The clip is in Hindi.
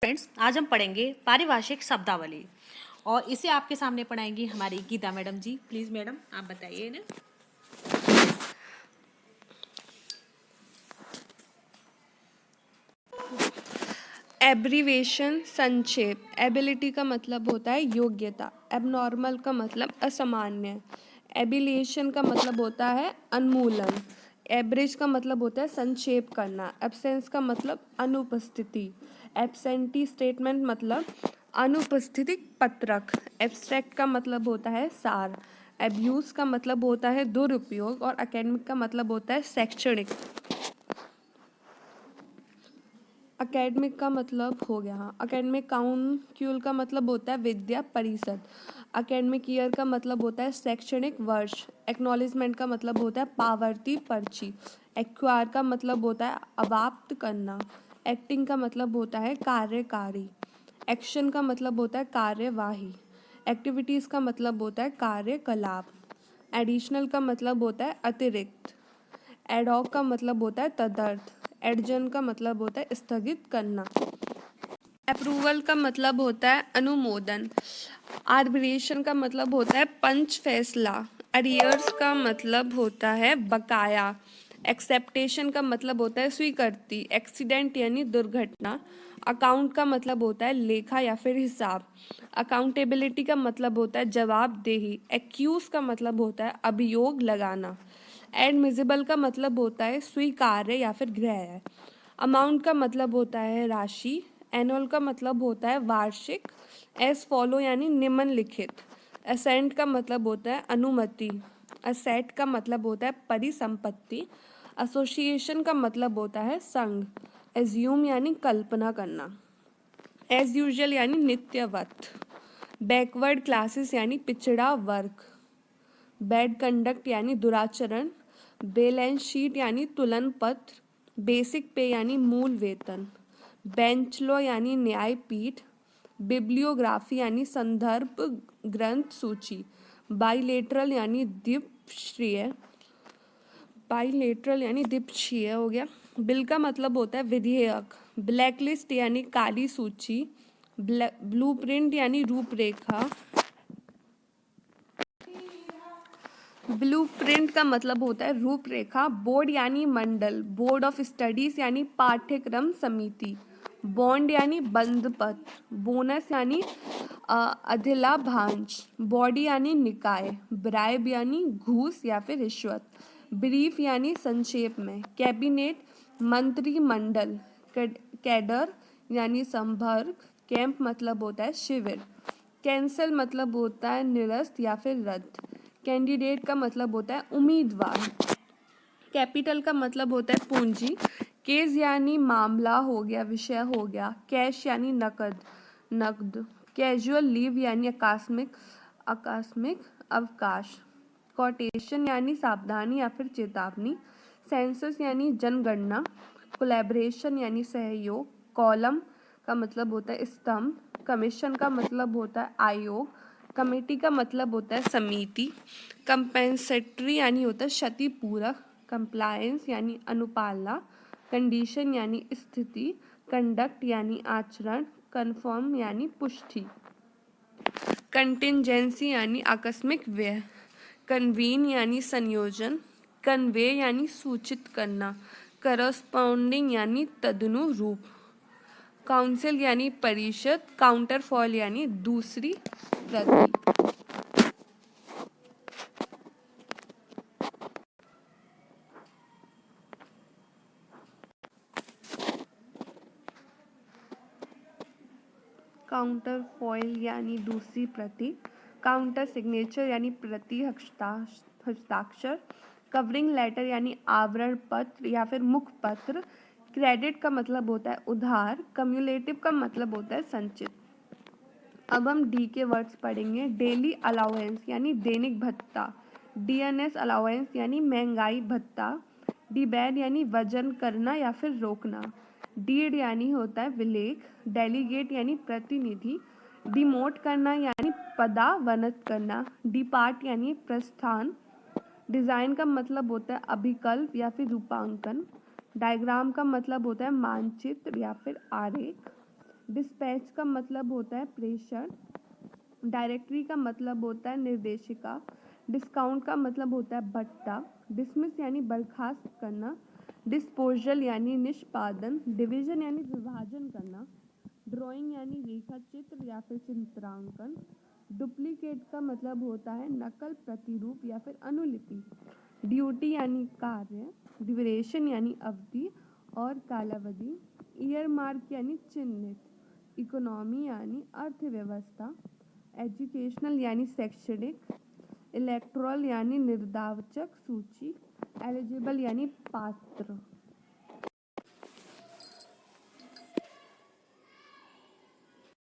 फ्रेंड्स, आज हम पढ़ेंगे पारिभाषिक शब्दावली और इसे आपके सामने पढ़ाएंगी हमारी Geeta madam ji. Please madam आप बताइए इन्हें। एब्रीवेशन संक्षेप। एबिलिटी का मतलब होता है योग्यता। एबनॉर्मल का मतलब असामान्य। एबिलिएशन का मतलब होता है उन्मूलन। एवरेज का मतलब होता है संक्षेप करना। एब्सेंस का मतलब अनुपस्थिति। एब्सेंटी स्टेटमेंट मतलब अनुपस्थिति पत्रक। एब्स्ट्रैक्ट का मतलब होता है सार। एब्यूज का मतलब होता है दुरुपयोग और एकेडमिक का मतलब होता है शैक्षणिक। अकेडमिक का मतलब हो गया, हाँ। अकेडमिक काउंसिल का मतलब होता है विद्या परिषद। अकेडमिक ईयर का मतलब होता है शैक्षणिक वर्ष। एक्नॉलेजमेंट का मतलब होता है पावती पर्ची। एक्वायर का मतलब होता है अवाप्त करना। एक्टिंग का मतलब होता है कार्यकारी। एक्शन का मतलब होता है कार्यवाही। एक्टिविटीज़ का मतलब होता है कार्यकलाप। एडिशनल का मतलब होता है अतिरिक्त। एडॉक का मतलब होता है तदर्थ। एडजन का मतलब होता है स्थगित करना। अप्रूवल का मतलब होता है अनुमोदन। आर्बिट्रेशन का मतलब होता है पंच फैसला। अरियर्स का मतलब होता है बकाया। एक्सेप्टेशन का मतलब होता है स्वीकृति। एक्सीडेंट यानी दुर्घटना। अकाउंट का मतलब होता है लेखा या फिर हिसाब। अकाउंटेबिलिटी का मतलब होता है जवाबदेही। एक्यूज का मतलब होता है अभियोग लगाना। एडमिसिबल का मतलब होता है स्वीकार्य या फिर ग्राह्य। अमाउंट का मतलब होता है राशि। एनुअल का मतलब होता है वार्षिक। एज फॉलो यानी निम्नलिखित। असेंट का मतलब होता है अनुमति। असेट का मतलब होता है परिसंपत्ति। एसोसिएशन का मतलब होता है संघ। एज्यूम यानी कल्पना करना। एज यूजुअल यानी नित्यवत। बैकवर्ड क्लासेस यानी पिछड़ा वर्ग। बैड कंडक्ट यानी दुराचरण। बैलेंस शीट यानी तुलन पत्र। बेसिक पे यानी मूल वेतन। बेंच लॉ यानी न्यायपीठ। बिब्लियोग्राफी यानी संदर्भ ग्रंथ सूची। बाइलेटरल यानी द्विपक्षीय। बाइलेटरल यानी द्विपक्षीय हो गया। बिल का मतलब होता है विधेयक। ब्लैकलिस्ट यानी काली सूची। ब्लूप्रिंट यानी रूपरेखा। ब्लूप्रिंट का मतलब होता है रूपरेखा। बोर्ड यानी मंडल। बोर्ड ऑफ स्टडीज यानी पाठ्यक्रम समिति। बॉन्ड यानी बंद पत्र। बोनस यानी अधिलाभांश। बॉडी यानी निकाय। ब्राइब यानी घूस या फिर रिश्वत। ब्रीफ यानी संक्षेप में। कैबिनेट मंत्रिमंडल। कैडर यानी संपर्क। कैंप मतलब होता है शिविर। कैंसल मतलब होता है निरस्त या फिर रद्द। कैंडिडेट का मतलब होता है उम्मीदवार। कैपिटल का मतलब होता है पूंजी। केस यानी मामला हो गया, विषय हो गया। कैश यानी नकद, नकद। कैजुअल लीव यानी आकस्मिक, आकस्मिक अवकाश। कोटेशन यानी सावधानी या फिर चेतावनी। सेंसस यानी जनगणना। कोलैबोरेशन यानी सहयोग। कॉलम का मतलब होता है स्तंभ। कमीशन का मतलब होता है आयोग। कमेटी का मतलब होता है समिति। कंपेंसेटरी यानी होता है क्षतिपूरक। कंप्लायंस यानी अनुपालना। कंडीशन यानी स्थिति। कंडक्ट यानी आचरण। कन्फर्म यानी पुष्टि। कंटिंजेंसी यानी आकस्मिक व्यय। कन्वीन यानी संयोजन। कन्वे यानी सूचित करना। करस्पॉन्डिंग यानी तदनुरूप। काउंसिल यानी परिषद। काउंटरफॉल यानी दूसरी प्रति। काउंटर फॉइल यानी दूसरी प्रति। काउंटर सिग्नेचर यानी प्रति हस्ताक्षर। कवरिंग लेटर यानी आवरण पत्र या फिर मुख पत्र। क्रेडिट का मतलब होता है उधार। कम्युलेटिव का मतलब होता है संचित। अब हम डी के वर्ड्स पढ़ेंगे। डेली अलाउंस यानी दैनिक भत्ता। डीएनएस अलाउंस यानी महंगाई भत्ता। डिबैड यानी वजन करना या फिर रोकना। डीड यानी होता है विलेख। डेलीगेट यानी प्रतिनिधि। डिमोट करना यानी पदावनत करना। डिपार्ट यानी प्रस्थान। डिज़ाइन का मतलब होता है अभिकल्प या फिर रूपांकन। डायग्राम का मतलब होता है मानचित्र या फिर आरेख। डिस्पैच का मतलब होता है प्रेषण। डायरेक्टरी का मतलब होता है निर्देशिका। डिस्काउंट का मतलब होता है भत्ता। डिसमिस यानी बर्खास्त करना। डिस्पोजल यानी निष्पादन। डिवीजन यानी विभाजन करना। ड्राइंग यानी रेखा चित्र या फिर चित्रांकन। डुप्लीकेट का मतलब होता है नकल, प्रतिरूप या फिर अनुलिपि। ड्यूटी यानी कार्य। ड्यूरेशन यानी अवधि और कालावधि। ईयर मार्क यानी चिन्हित। इकोनॉमी यानी अर्थव्यवस्था। एजुकेशनल यानी शैक्षणिक। इलेक्टोरल यानी निर्वाचक सूची। एलिजिबल यानी पात्र।